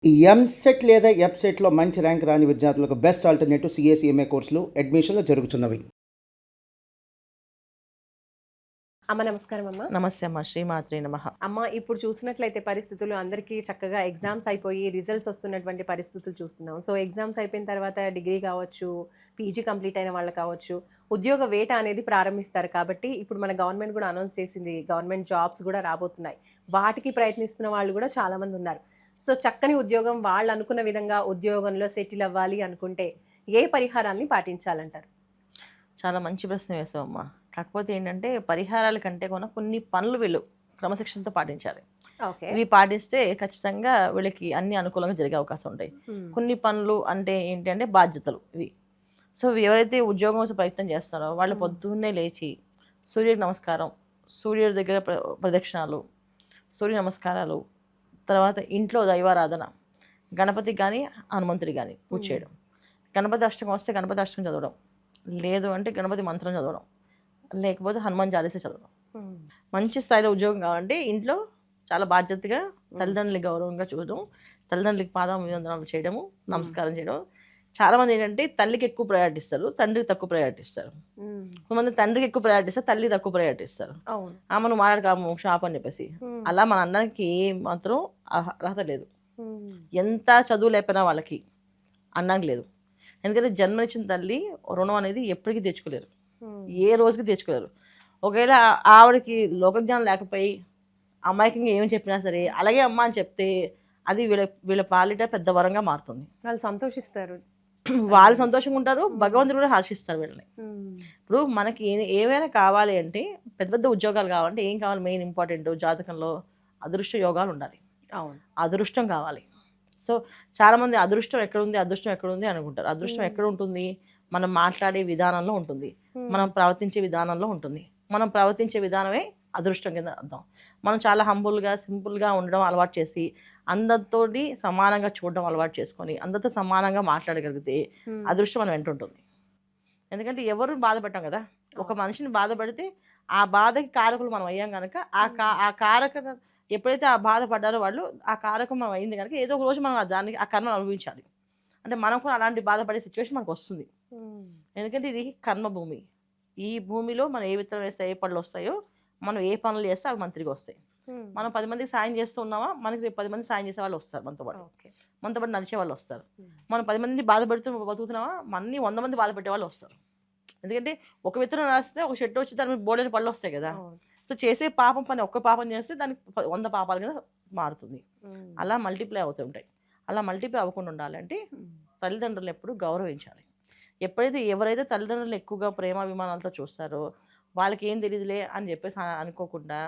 ఈ ఎంసెట్ లేదా ఎఫ్సెట్‌లో మంచి ర్యాంక్ రాని విద్యార్థులకు బెస్ట్ ఆల్టర్‌నేటివ్ సీఏసీఎంఏ కోర్సులు అడ్మిషన్‌లు జరుగుతున్నవి. అమ్మ నమస్కారం అమ్మ. నమస్తే అమ్మ. శ్రీమాత్రే నమః. అమ్మ ఇప్పుడు చూసినట్లయితే పరిస్థితులు అందరికీ చక్కగా ఎగ్జామ్స్ అయిపోయి రిజల్ట్స్ వస్తున్నటువంటి పరిస్థితులు చూస్తున్నాం. సో ఎగ్జామ్స్ అయిపోయిన తర్వాత డిగ్రీ కావచ్చు, పీజీ కంప్లీట్ అయిన వాళ్ళు కావచ్చు, ఉద్యోగ వేట అనేది ప్రారంభిస్తారు. కాబట్టి ఇప్పుడు మన గవర్నమెంట్ కూడా అనౌన్స్ చేసింది. గవర్నమెంట్ జాబ్స్ కూడా రాబోతున్నాయి. వాటికి ప్రయత్నిస్తున్న వాళ్ళు కూడా చాలామంది ఉన్నారు. సో చక్కని ఉద్యోగం వాళ్ళు అనుకున్న విధంగా ఉద్యోగంలో సెటిల్ అవ్వాలి అనుకుంటే ఏ పరిహారాన్ని పాటించాలంటారు? చాలా మంచి ప్రశ్న వేసావమ్మా. కాకపోతే ఏంటంటే పరిహారాల కంటే కూడా కొన్ని పనులు వీళ్ళు క్రమశిక్షణతో పాటించాలి. ఓకే. ఇవి పాటిస్తే ఖచ్చితంగా వీళ్ళకి అన్ని అనుకూలంగా జరిగే అవకాశం ఉంటాయి. కొన్ని పనులు అంటే ఏంటి అంటే బాధ్యతలు ఇవి. సో ఎవరైతే ఉద్యోగం కోసం ప్రయత్నం చేస్తారో వాళ్ళు పొద్దున్నే లేచి సూర్యుడికి నమస్కారం, సూర్యుడి దగ్గర ప్రదక్షిణాలు, సూర్య నమస్కారాలు, తర్వాత ఇంట్లో దైవారాధన, గణపతికి కానీ హనుమంతుడికి కానీ పూజ చేయడం, గణపతి అష్టకం వస్తే గణపతి అష్టకం చదవడం, లేదు అంటే గణపతి మంత్రం చదవడం, లేకపోతే హనుమాన్ చాలీసా చదవడం. మంచి స్థాయిలో ఉద్యోగం కావాలంటే ఇంట్లో చాలా బాధ్యతగా తల్లిదండ్రులకి గౌరవంగా చూడడం, తల్లిదండ్రులకి పాదాభివందనాలు చేయడము, నమస్కారం చేయడం. చాలామంది ఏంటంటే తల్లికి ఎక్కువ ప్రయారిటీ ఇస్తారు, తండ్రికి తక్కువ ప్రయారిటీ ఇస్తారు. కొంతమంది తండ్రికి ఎక్కువ ప్రయారిటీ ఇస్తారు, తల్లికి తక్కువ ప్రయారిటీ ఇస్తారు. ఆమెను మాట్లాడకాము షాప్ అని చెప్పేసి. అలా మన అందరికి మాత్రం అర్హత లేదు. ఎంత చదువు లేకపోయినా వాళ్ళకి అన్నానికి లేదు. ఎందుకంటే జన్మనిచ్చిన తల్లి రుణం అనేది ఎప్పటికీ తెచ్చుకోలేరు, ఏ రోజుకి తెచ్చుకోలేరు. ఒకవేళ ఆవిడకి లోకజ్ఞానం లేకపోయి అమాయకంగా ఏమి చెప్పినా సరే అలాగే అమ్మ అని చెప్తే అది వీళ్ళ పాలిట పెద్ద వరంగా మారుతుంది. వాళ్ళు సంతోషిస్తారు, వాళ్ళు సంతోషంగా ఉంటారు, భగవంతుడు కూడా హర్షిస్తారు వీళ్ళని. ఇప్పుడు మనకి ఏమైనా కావాలి అంటే పెద్ద పెద్ద ఉద్యోగాలు కావాలంటే ఏం కావాలి? మెయిన్ ఇంపార్టెంట్ జాతకంలో అదృష్ట యోగాలు ఉండాలి. అవును, అదృష్టం కావాలి. సో చాలామంది అదృష్టం ఎక్కడుంది అనుకుంటారు. అదృష్టం ఎక్కడ ఉంటుంది? మనం మాట్లాడే విధానంలో ఉంటుంది, మనం ప్రవర్తించే విధానంలో ఉంటుంది. మనం ప్రవర్తించే విధానమే అదృష్టం కింద అర్థం. మనం చాలా హంబుల్గా సింపుల్గా ఉండడం అలవాటు చేసి అందరితోటి సమానంగా చూడడం అలవాటు చేసుకొని అందరితో సమానంగా మాట్లాడగలిగితే అదృష్టం మనం వెంట ఉంటుంది. ఎందుకంటే ఎవరు బాధ పెట్టాం కదా. ఒక మనిషిని బాధ పెడితే ఆ బాధకి కారకులు మనం అయ్యాం కనుక ఆ కారక ఎప్పుడైతే ఆ బాధపడ్డారో వాళ్ళు ఆ కారకం మనం అయింది కనుక ఏదో ఒక రోజు మనం దానికి ఆ కర్మను అనుభవించాలి. అంటే మనం కూడా అలాంటి బాధపడే సిచ్యువేషన్ మనకు వస్తుంది. ఎందుకంటే ఇది కర్మభూమి. ఈ భూమిలో మనం ఏ విత్తనం వేస్తే ఏ పళ్ళు వస్తాయో, మనం ఏ పనులు చేస్తే అవి మన తిరిగి వస్తాయి. మనం 10 మందికి సాయం చేస్తూ ఉన్నామా, మనకి రేపు 10 మంది సాయం చేసే వాళ్ళు వస్తారు, మనతో పాటు నడిచే వాళ్ళు వస్తారు. మనం 10 మంది బాధ పెడుతూ బతుకుతున్నామా, మనని 100 మంది బాధ పెట్టే వాళ్ళు వస్తారు. ఎందుకంటే ఒక విత్తనం రాస్తే ఒక చెట్టు వచ్చి దాని మీద బోలెడు పళ్ళు వస్తాయి కదా. సో చేసే పాపం పని ఒక్క పాపం చేస్తే దానికి 100 పాపాల కింద మారుతుంది. అలా మల్టిప్లై అవుతుంటాయి. అలా మల్టిప్లై అవ్వకుండా ఉండాలంటే తల్లిదండ్రులు ఎప్పుడు గౌరవించాలి. ఎవరైతే తల్లిదండ్రులు ఎక్కువగా ప్రేమాభిమానాలతో చూస్తారో వాళ్ళకి ఏం తెలియదులే అని చెప్పేసి అనుకోకుండా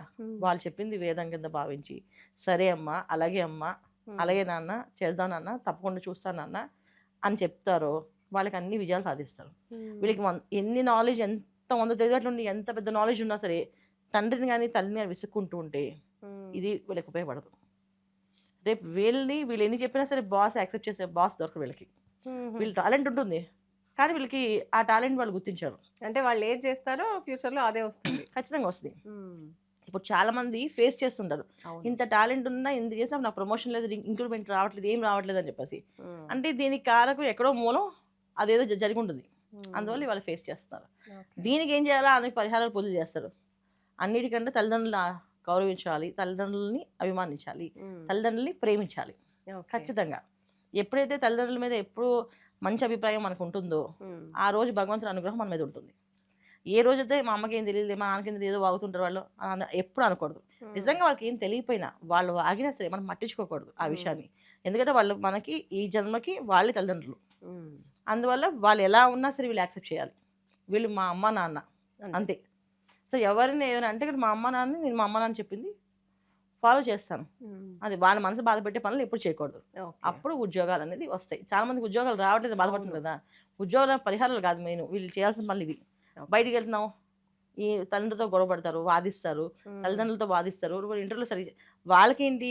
వాళ్ళు చెప్పింది వేదం కింద భావించి సరే అమ్మ, అలాగే అమ్మ, అలాగే నాన్న, చేద్దాం నాన్న, తప్పకుండా చూస్తాను నాన్న అని చెప్తారో వాళ్ళకి అన్ని విజయాలు సాధిస్తారు. వీళ్ళకి ఎన్ని నాలెడ్జ్, ఎంత 100 తెలియట్లు ఉండి ఎంత పెద్ద నాలెడ్జ్ ఉన్నా సరే తండ్రిని కానీ తల్లిని కానీ విసుక్కుంటూ ఉంటే ఇది వీళ్ళకి ఉపయోగపడదు. రేపు వీళ్ళు ఎన్ని చెప్పినా సరే బాస్ యాక్సెప్ట్ చేసే బాస్ దొరకదు వీళ్ళకి. వీళ్ళు టాలెంట్ ఉంటుంది కానీ వీళ్ళకి ఆ టాలెంట్ వాళ్ళు గుర్తించారు. అంటే వాళ్ళు ఏం చేస్తారో ఫ్యూచర్లో అదే వస్తుంది, ఖచ్చితంగా వస్తుంది. ఇప్పుడు చాలా మంది ఫేస్ చేస్తుంటారు, ఇంత టాలెంట్ ఉన్నా ఇంత చేసినా నాకు ప్రమోషన్ లేదు, ఇంక్రిమెంట్ రావట్లేదు, ఏం రావట్లేదు అని చెప్పేసి. అంటే దీనికి కారకం ఎక్కడో మూలం అదేదో జరిగి ఉంటుంది. అందువల్ల వాళ్ళు ఫేస్ చేస్తారు. దీనికి ఏం చేయాలా అని పరిహారాలు పూజలు చేస్తారు. అన్నిటికంటే తల్లిదండ్రులను గౌరవించాలి, తల్లిదండ్రులని అభిమానించాలి, తల్లిదండ్రులని ప్రేమించాలి. ఖచ్చితంగా ఎప్పుడైతే తల్లిదండ్రుల మీద ఎప్పుడు మంచి అభిప్రాయం మనకు ఉంటుందో ఆ రోజు భగవంతుని అనుగ్రహం మన మీద ఉంటుంది. ఏ రోజైతే మా అమ్మకి ఏం తెలియదు, మా నాన్నకి ఏం తెలియదు వాగుతుంటారు వాళ్ళు ఎప్పుడు అనకూడదు. నిజంగా వాళ్ళకి ఏం తెలియపోయినా వాళ్ళు వాగినా సరే మనం పట్టించుకోకూడదు ఆ విషయాన్ని. ఎందుకంటే వాళ్ళు మనకి ఈ జన్మకి వాళ్ళే తల్లిదండ్రులు. అందువల్ల వాళ్ళు ఎలా ఉన్నా సరే వీళ్ళు యాక్సెప్ట్ చేయాలి. వీళ్ళు మా అమ్మ నాన్న అంతే. సో ఎవరిని ఏమైనా అంటే ఇక్కడ మా అమ్మ నాన్న, నేను మా అమ్మ నాన్న చెప్పింది ఫాలో చేస్తాను. అది వాళ్ళ మనసు బాధ పెట్టే పనులు ఎప్పుడు చేయకూడదు. అప్పుడు ఉద్యోగాలు అనేది వస్తాయి. చాలా మందికి ఉద్యోగాలు రావట్లేదు, బాధపడుతుంది కదా. ఉద్యోగాల పరిహారాలు కాదు మెయిన్, వీళ్ళు చేయాల్సిన పనులు ఇవి. బయటికి వెళ్తున్నాం, ఈ తల్లిదండ్రులతో గొడవ పడతారు, వాదిస్తారు, తల్లిదండ్రులతో వాదిస్తారు. ఇంటర్వ్యూలో వాళ్ళకేంటి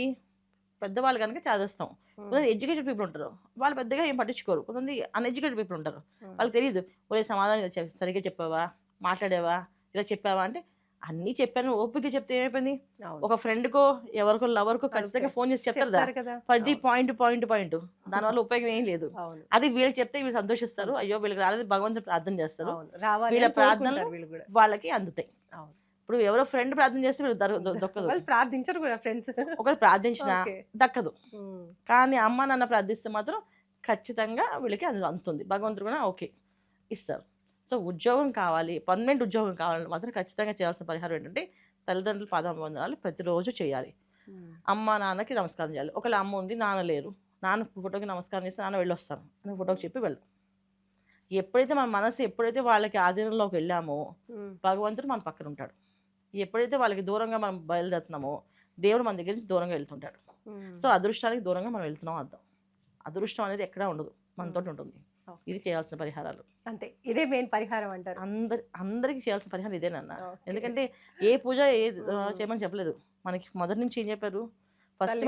పెద్దవాళ్ళు కనుక చదివిస్తాం. కొంతమంది ఎడ్యుకేటెడ్ పీపుల్ ఉంటారు, వాళ్ళు పెద్దగా ఏం పట్టించుకోరు. కొంతమంది అన్ఎడ్యుకేటెడ్ పీపుల్ ఉంటారు, వాళ్ళకి తెలియదు. ఒరే సమాధానం సరిగ్గా చెప్పావా, మాట్లాడావా, ఇలా చెప్పావా అంటే అన్నీ చెప్పాను, ఓపిక చెప్తే ఏమైపోయింది? అవును. ఒక ఫ్రెండ్కో ఎవరికో లవర్కో ఖచ్చితంగా ఫోన్ చేసి చెప్తారు కదా చెప్తారు కదా. ప్రతి పాయింట్ దానివల్ల ఉపయోగం ఏం లేదు. అవును. అది వీళ్ళకి చెప్తే వీళ్ళు సంతోషిస్తారు, అయ్యో వీళ్ళకి రాలేదు భగవంతుడు ప్రార్థన చేస్తారు, అవును. రావాలి వీళ్ళ అని ప్రార్థనలు కోరుకుంటారు వీళ్ళు కూడా. వాళ్ళకి అందుతాయి. అవును. ఇప్పుడు ఎవరో ఫ్రెండ్ ప్రార్థన చేస్తే వీళ్ళు దొక్కదు, వాళ్ళు ప్రార్థించరు కూడా ఫ్రెండ్స్. ఒకరు ప్రార్థించినా ఓకే. దక్కదు. కానీ అమ్మ నాన్న ప్రార్థిస్తే మాత్రం ఖచ్చితంగా వీళ్ళకి అందుతుంది, భగవంతుడు కూడా ఓకే ఇస్తారు. సో ఉద్యోగం కావాలి, పర్మనెంట్ ఉద్యోగం కావాలంటే మాత్రం ఖచ్చితంగా చేయాల్సిన పరిహారం ఏంటంటే తల్లిదండ్రులు పాదాభివందనాలు ప్రతిరోజు చేయాలి. అమ్మ నాన్నకి నమస్కారం చేయాలి. ఒకవేళ అమ్మ ఉంది నాన్న లేరు, నాన్న ఫోటోకి నమస్కారం చేస్తే నాన్న వెళ్ళొస్తాను అని ఫోటోకి చెప్పి వెళ్ళు. ఎప్పుడైతే మన మనసు ఎప్పుడైతే వాళ్ళకి ఆధీనంలోకి వెళ్ళామో భగవంతుడు మన పక్కన ఉంటాడు. ఎప్పుడైతే వాళ్ళకి దూరంగా మనం బయలుదేరుతున్నామో దేవుడు మన దగ్గర నుంచి దూరంగా వెళ్తుంటాడు. సో అదృష్టానికి దూరంగా మనం వెళ్తున్నాం అర్థం. అదృష్టం అనేది ఎక్కడా ఉండదు, మనతో ఉంటుంది. ఇది చేయాల్సిన పరిహారాలు అంతే. ఇదే మెయిన్ పరిహారం అంటారు. అందరికి చేయాల్సిన పరిహారం ఇదేనన్న. ఎందుకంటే ఏ పూజ చేయమని చెప్పలేదు మనకి. మొదటి నుంచి ఏం చెప్పారు? ఫస్ట్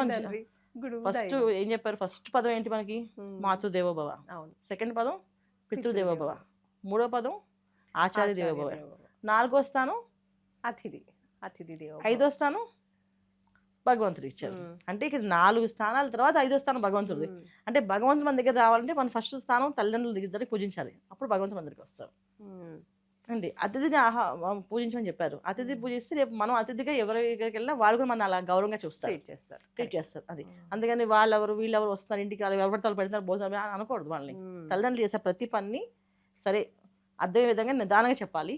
ఏం చెప్పారు? ఫస్ట్ పదం ఏంటి మనకి? మాతృదేవోభవ. సెకండ్ పదం పితృదేవోభవ. మూడో పదం ఆచార్య దేవోభవ. నాలుగో స్థానం అతిథి దేవోభవ. ఐదో స్థానం భగవంతుడు ఇచ్చారు. అంటే ఇక్కడ 4 స్థానాల తర్వాత 5వ స్థానం భగవంతుడిది. అంటే భగవంతుడు మన దగ్గర రావాలంటే మన ఫస్ట్ స్థానం తల్లిదండ్రులు ఇద్దరికి పూజించాలి, అప్పుడు భగవంతుడు మన దగ్గరికి వస్తారు అండి. అతిథిని పూజించమని చెప్పారు. అతిథి పూజిస్తే రేపు మనం అతిథిగా ఎవరి దగ్గరికి వెళ్ళినా వాళ్ళు కూడా మన అలా గౌరవంగా చూస్తారు, ట్రీట్ చేస్తారు. అది అందుకని వాళ్ళెవరు వీళ్ళెవరు వస్తున్నారు ఇంటికి, వాళ్ళు ఎవరి తల పెడతారు భోజనం అనకూడదు వాళ్ళని. తల్లిదండ్రులు చేసే ప్రతి పని సరే అర్థమయ్యే విధంగా నిదానంగా చెప్పాలి.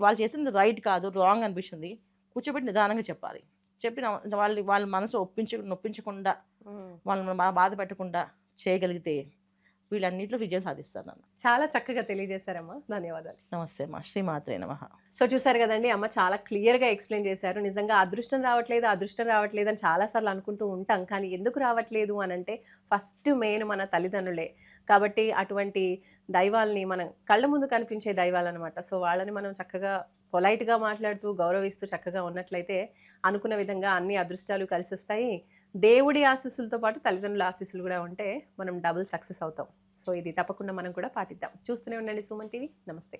వాళ్ళు చేసింది రైట్ కాదు, రాంగ్ అనిపిస్తుంది, కూర్చోబెట్టి నిదానంగా చెప్పాలి. చెప్పి వాళ్ళ మనసు నొప్పించకుండా వాళ్ళని బాధ పెట్టకుండా చేయగలిగితే వీళ్ళన్నింటిలో విజయం సాధిస్తారు. నన్ను చాలా చక్కగా తెలియజేశారమ్మా, ధన్యవాదాలు. నమస్తే అమ్మా, శ్రీమాత్రే నమః. సో చూసారు కదండి, అమ్మ చాలా క్లియర్గా ఎక్స్ప్లెయిన్ చేశారు. నిజంగా అదృష్టం రావట్లేదు అని చాలాసార్లు అనుకుంటూ ఉంటాం, కానీ ఎందుకు రావట్లేదు అని అంటే ఫస్ట్ మెయిన్ మన తల్లిదండ్రులే. కాబట్టి అటువంటి దైవాల్ని మనం కళ్ళ ముందు కనిపించే దైవాలు అనమాట. సో వాళ్ళని మనం చక్కగా పొలైట్గా మాట్లాడుతూ గౌరవిస్తూ చక్కగా ఉన్నట్లయితే అనుకున్న విధంగా అన్ని అదృష్టాలు కలిసి వస్తాయి. దేవుడి ఆశీస్సులతో పాటు తల్లిదండ్రుల ఆశీస్సులు కూడా ఉంటే మనం డబుల్ సక్సెస్ అవుతాం. సో ఇది తప్పకుండా మనం కూడా పాటిద్దాం. చూస్తూనే ఉండండి సుమన్ టీవీ. నమస్తే.